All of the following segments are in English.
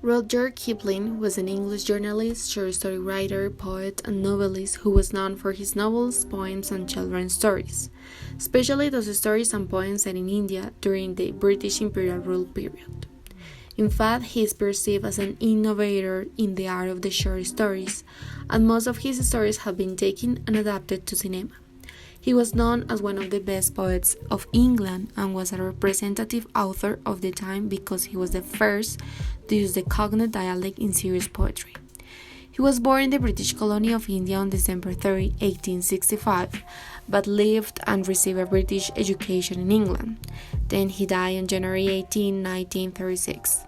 Rudyard Kipling was an English journalist, short story writer, poet, and novelist who was known for his novels, poems, and children's stories, especially those stories and poems set in India during the British imperial rule period. In fact, he is perceived as an innovator in the art of the short stories, and most of his stories have been taken and adapted to cinema. He was known as one of the best poets of England and was a representative author of the time because he was the first to use the cognate dialect in serious poetry. He was born in the British colony of India on December 30, 1865, but lived and received a British education in England. Then he died on January 18, 1936.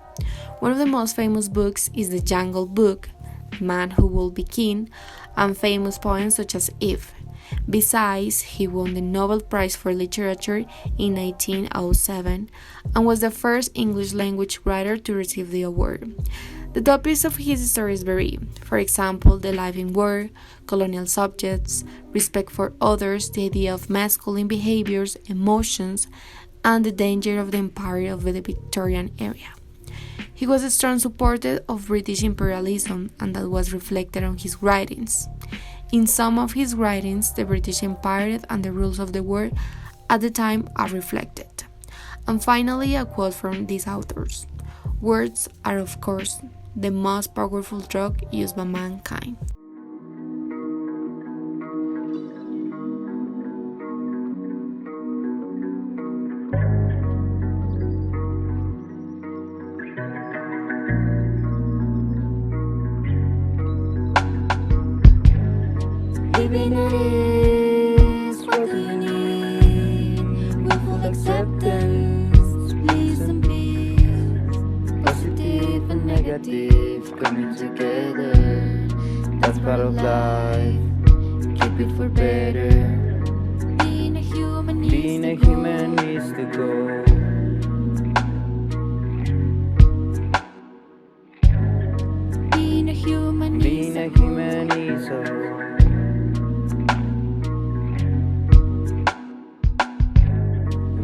One of the most famous books is The Jungle Book, Man Who Will Be King, and famous poems such as If. Besides, he won the Nobel Prize for Literature in 1907 and was the first English-language writer to receive the award. The topics of his stories vary. For example, the life in war, colonial subjects, respect for others, the idea of masculine behaviors, emotions, and the danger of the empire of the Victorian era. He was a strong supporter of British imperialism, and that was reflected on his writings. In some of his writings, the British Empire and the rules of the world at the time are reflected. And finally, a quote from these authors: "Words are, of course, the most powerful drug used by mankind." Living it is, what do you need? Willful acceptance, peace and peace. Positive and negative coming together. That's part of life, keep it for better. Being a human is the goal. Being a human is a goal.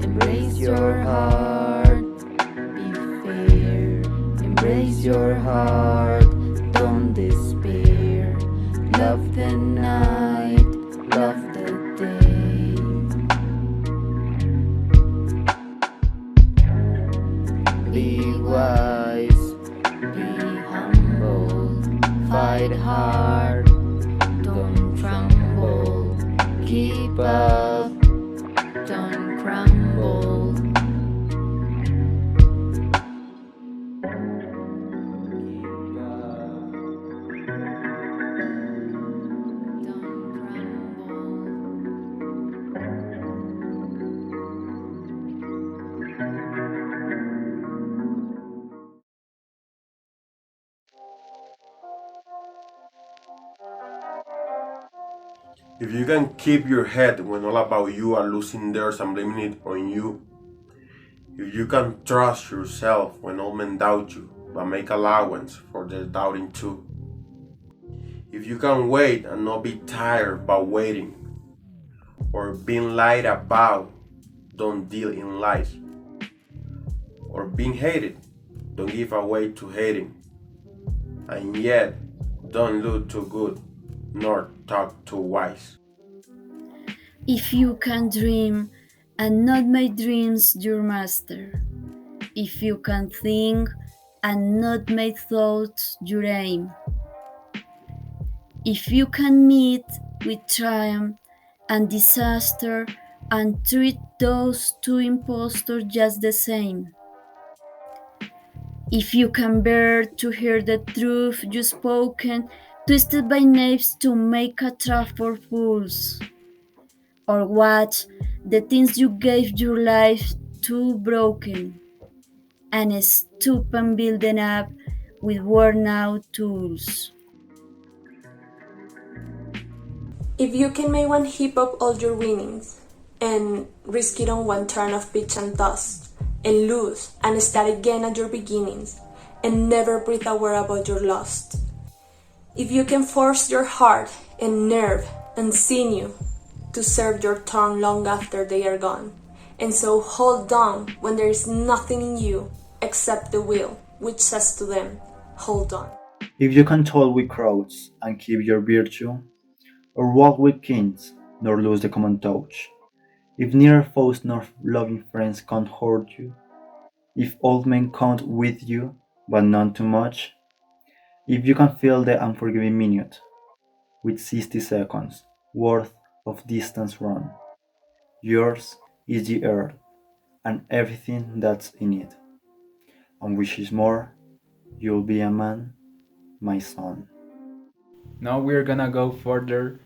Embrace your heart, be fair. Embrace your heart, don't despair. Love the night, love the day. Be wise, be humble. Fight hard, don't tremble. Keep up, don't crumble. If you can keep your head when all about you are losing theirs and blaming it on you, if you can trust yourself when all men doubt you, but make allowance for their doubting too, if you can wait and not be tired by waiting, or being lied about, don't deal in lies, or being hated, don't give away to hating, and yet don't look too good, nor talk too wise. If you can dream and not make dreams your master. If you can think and not make thoughts your aim. If you can meet with triumph and disaster and treat those two impostors just the same. If you can bear to hear the truth you spoken, twisted by knaves to make a trap for fools, or watch the things you gave your life to broken, and stoop and build them up with worn out tools. If you can make one heap up all your winnings, and risk it on one turn of pitch and dust, and lose and start again at your beginnings, and never breathe a word about your lost. If you can force your heart and nerve and sinew to serve your tongue long after they are gone, and so hold on when there is nothing in you except the will which says to them, hold on. If you can talk with crowds and keep your virtue, or walk with kings, nor lose the common touch, if neither foes nor loving friends can't hurt you, if old men count with you, but none too much, if you can fill the unforgiving minute with 60 seconds worth of distance run, yours is the earth and everything that's in it, and which is more, you'll be a man, my son. Now we're gonna go further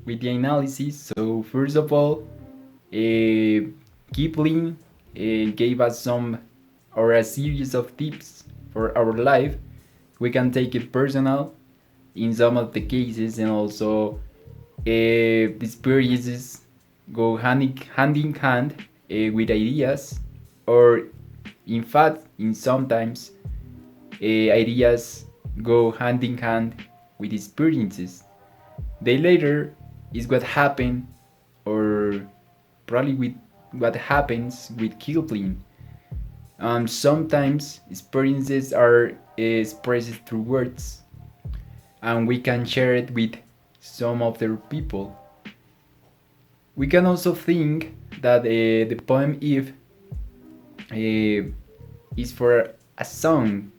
with the analysis. So first of all, Kipling gave us some or a series of tips for our life. We can take it personal in some of the cases, and also the experiences go hand in hand with ideas, or in fact, in sometimes ideas go hand in hand with experiences. The later is what happened, or probably with what happens with Kipling. Sometimes experiences are expressed through words, and we can share it with some other people. We can also think that the poem If is for a song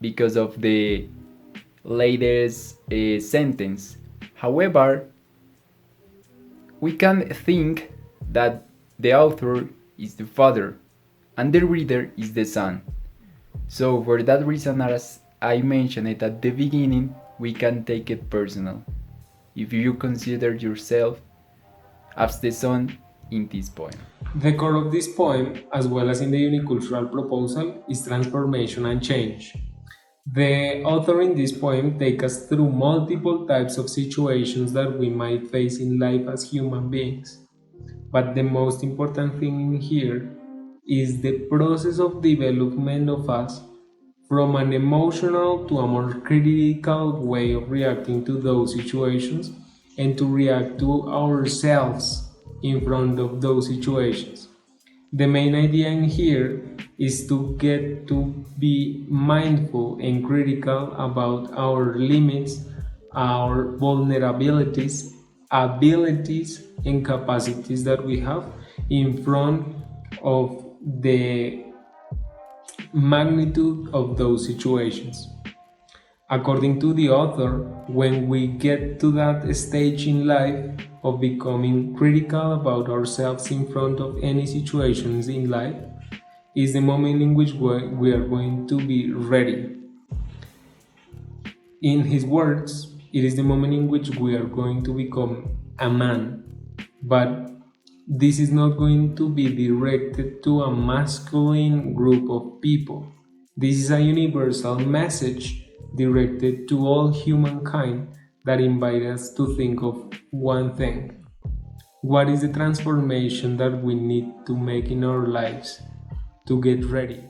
because of the latest sentence. However, we can think that the author is the father and the reader is the son. So for that reason, as I mentioned it at the beginning, we can take it personal. If you consider yourself as the son in this poem. The core of this poem, as well as in the unicultural proposal, is transformation and change. The author in this poem takes us through multiple types of situations that we might face in life as human beings. But the most important thing in here is the process of development of us from an emotional to a more critical way of reacting to those situations and to react to ourselves in front of those situations. The main idea in here is to get to be mindful and critical about our limits, our vulnerabilities, abilities, and capacities that we have in front of the magnitude of those situations. According to the author, when we get to that stage in life of becoming critical about ourselves in front of any situations in life, is the moment in which we are going to be ready. In his words, it is the moment in which we are going to become a man, but this is not going to be directed to a masculine group of people. This is a universal message directed to all humankind that invite us to think of one thing. What is the transformation that we need to make in our lives to get ready?